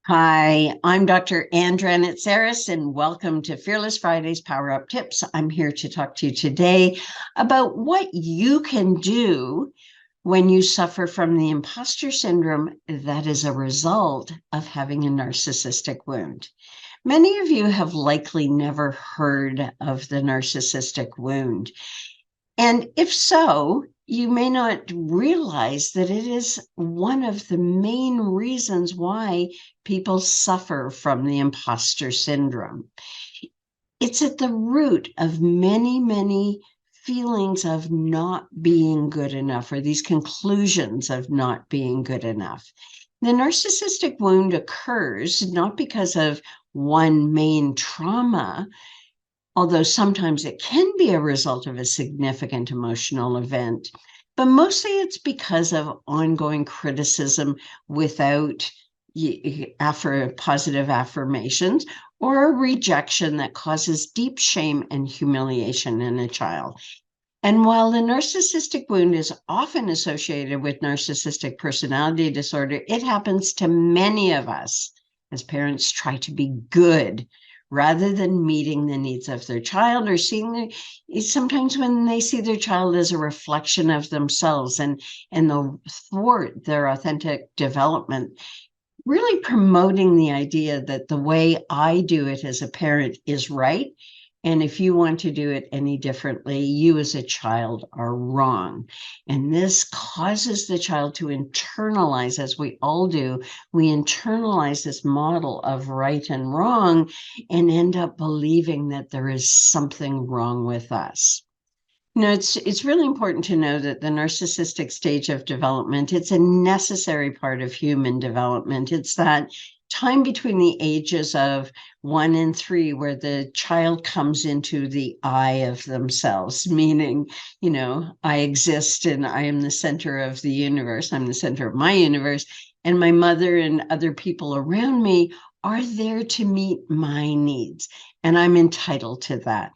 Hi, I'm Dr. Dranitsaris, and welcome to Fearless Fridays Power Up Tips. I'm here to talk to you today about what you can do when you suffer from the imposter syndrome that is a result of having a narcissistic wound. Many of you have likely never heard of the narcissistic wound. And if so, you may not realize that it is one of the main reasons why people suffer from the imposter syndrome. It's at the root of many, many feelings of not being good enough, or these conclusions of not being good enough. The narcissistic wound occurs not because of one main trauma, although sometimes it can be a result of a significant emotional event, but mostly it's because of ongoing criticism without positive affirmations, or a rejection that causes deep shame and humiliation in a child. And while the narcissistic wound is often associated with narcissistic personality disorder, it happens to many of us as parents try to be good rather than meeting the needs of their child, or sometimes when they see their child as a reflection of themselves and the thwart their authentic development, really promoting the idea that the way I do it as a parent is right. And if you want to do it any differently, you as a child are wrong. And this causes the child to internalize, as we all do, we internalize this model of right and wrong and end up believing that there is something wrong with us. It's really important to know that the narcissistic stage of development, it's a necessary part of human development. It's that time between the ages of 1 and 3 where the child comes into the I of themselves, meaning, I exist and I am the center of the universe. I'm the center of my universe, and my mother and other people around me are there to meet my needs, and I'm entitled to that.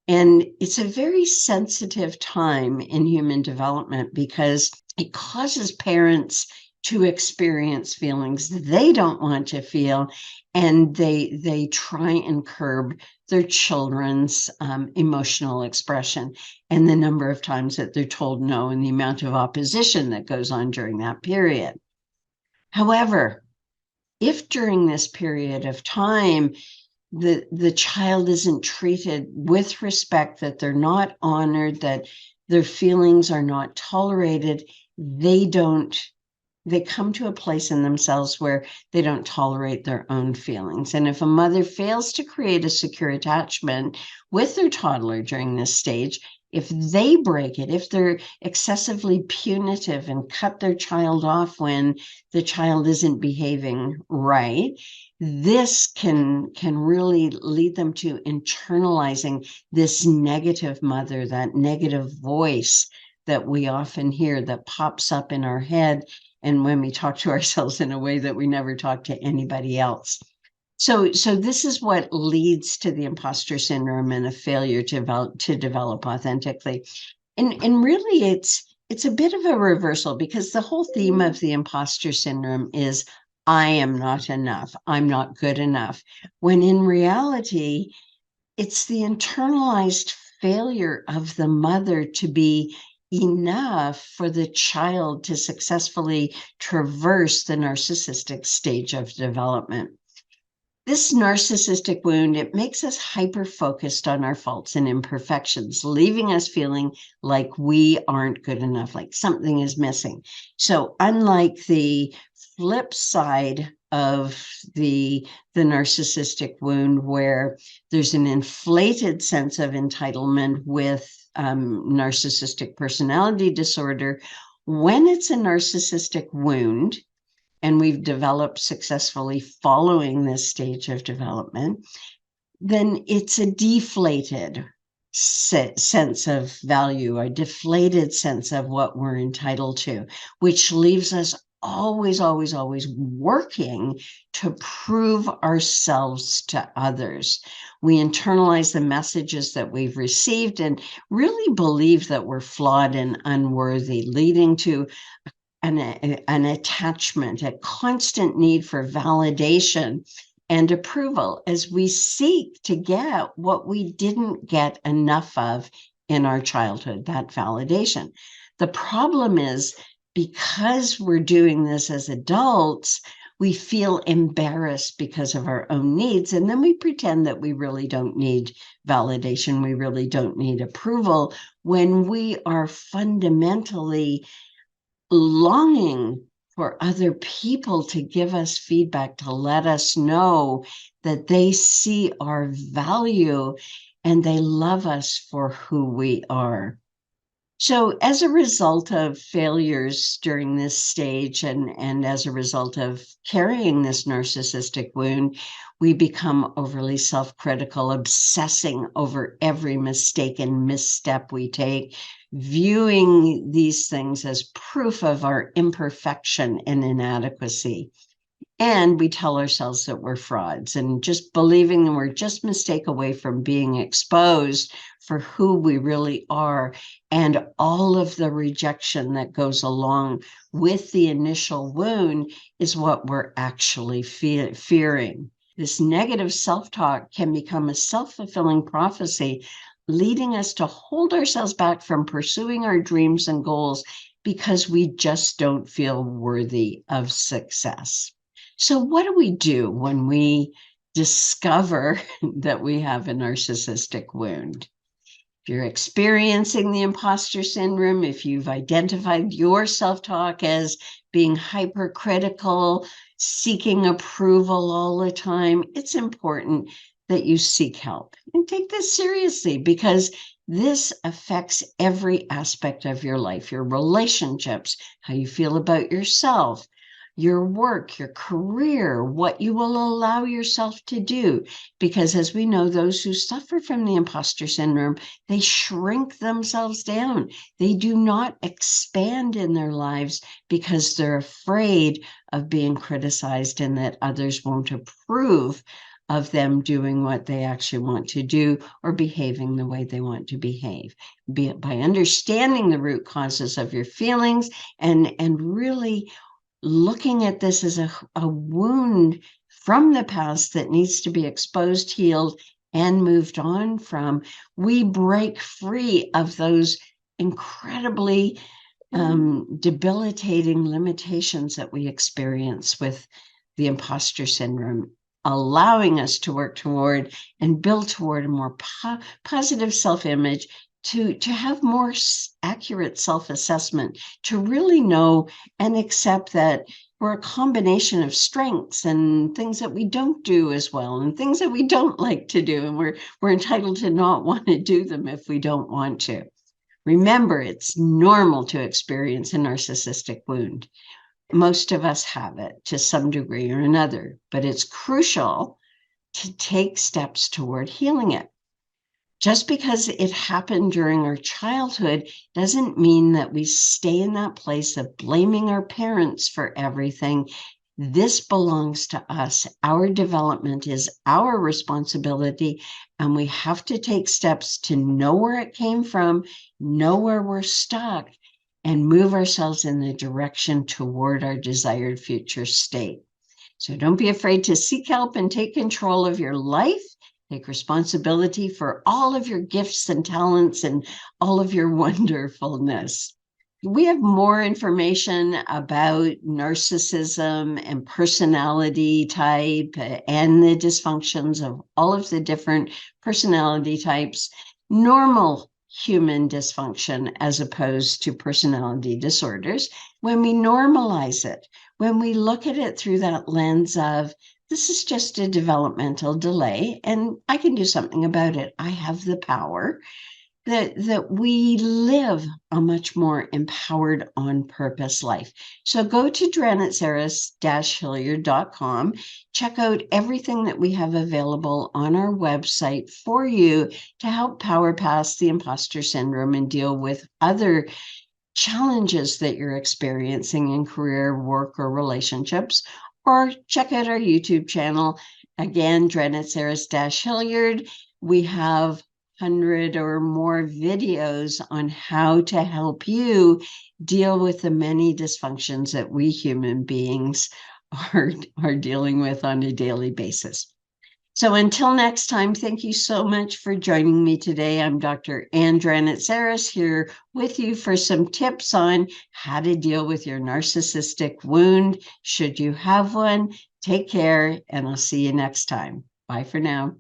And it's a very sensitive time in human development because it causes parents to experience feelings they don't want to feel, and they try and curb their children's emotional expression, and the number of times that they're told no, and the amount of opposition that goes on during that period. However, if during this period of time the child isn't treated with respect, that they're not honored, that their feelings are not tolerated, they come to a place in themselves where they don't tolerate their own feelings. And if a mother fails to create a secure attachment with their toddler during this stage, if they break it, if they're excessively punitive and cut their child off when the child isn't behaving right, this can really lead them to internalizing this negative mother, that negative voice that we often hear that pops up in our head, and when we talk to ourselves in a way that we never talk to anybody else. So this is what leads to the imposter syndrome and a failure to develop authentically. And really it's a bit of a reversal, because the whole theme of the imposter syndrome is I am not enough, I'm not good enough, when in reality, it's the internalized failure of the mother to be enough for the child to successfully traverse the narcissistic stage of development. This narcissistic wound, it makes us hyper-focused on our faults and imperfections, leaving us feeling like we aren't good enough, like something is missing. So unlike the flip side of the narcissistic wound, where there's an inflated sense of entitlement with narcissistic personality disorder, when it's a narcissistic wound, and we've developed successfully following this stage of development, then it's a deflated sense of value, a deflated sense of what we're entitled to, which leaves us always working to prove ourselves to others. We internalize the messages that we've received and really believe that we're flawed and unworthy, leading to an attachment, a constant need for validation and approval as we seek to get what we didn't get enough of in our childhood, that validation. The problem is, because we're doing this as adults, we feel embarrassed because of our own needs. And then we pretend that we really don't need validation. We really don't need approval, when we are fundamentally longing for other people to give us feedback, to let us know that they see our value and they love us for who we are. So as a result of failures during this stage, and as a result of carrying this narcissistic wound, we become overly self-critical, obsessing over every mistake and misstep we take, viewing these things as proof of our imperfection and inadequacy. And we tell ourselves that we're frauds, and just believing that we're just mistake away from being exposed for who we really are, and all of the rejection that goes along with the initial wound is what we're actually fearing. This negative self-talk can become a self-fulfilling prophecy, leading us to hold ourselves back from pursuing our dreams and goals because we just don't feel worthy of success. So what do we do when we discover that we have a narcissistic wound? If you're experiencing the imposter syndrome, if you've identified your self-talk as being hypercritical, seeking approval all the time, it's important that you seek help and take this seriously, because this affects every aspect of your life, your relationships, how you feel about yourself, your work, your career, what you will allow yourself to do. Because as we know, those who suffer from the imposter syndrome, they shrink themselves down. They do not expand in their lives because they're afraid of being criticized and that others won't approve of them doing what they actually want to do or behaving the way they want to behave. By understanding the root causes of your feelings and really looking at this as a wound from the past that needs to be exposed, healed, and moved on from, we break free of those incredibly debilitating limitations that we experience with the imposter syndrome, allowing us to work toward and build toward a more positive self-image, to have more accurate self-assessment, to really know and accept that we're a combination of strengths and things that we don't do as well and things that we don't like to do, and we're entitled to not want to do them if we don't want to. Remember, it's normal to experience a narcissistic wound. Most of us have it to some degree or another, but it's crucial to take steps toward healing it. Just because it happened during our childhood doesn't mean that we stay in that place of blaming our parents for everything. This belongs to us. Our development is our responsibility, and we have to take steps to know where it came from, know where we're stuck, and move ourselves in the direction toward our desired future state. So don't be afraid to seek help and take control of your life. Take responsibility for all of your gifts and talents and all of your wonderfulness. We have more information about narcissism and personality type and the dysfunctions of all of the different personality types. Normal human dysfunction as opposed to personality disorders. When we normalize it, when we look at it through that lens of, this is just a developmental delay and I can do something about it, I have the power, that we live a much more empowered, on purpose life. So go to Dranitsaris-Hilliard.com, check out everything that we have available on our website for you to help power past the imposter syndrome and deal with other challenges that you're experiencing in career, work, or relationships. Or check out our YouTube channel. Again, Dranitsaris-Hilliard. We have 100 or more videos on how to help you deal with the many dysfunctions that we human beings are dealing with on a daily basis. So until next time, thank you so much for joining me today. I'm Dr. Dranitsaris here with you for some tips on how to deal with your narcissistic wound. Should you have one, take care, and I'll see you next time. Bye for now.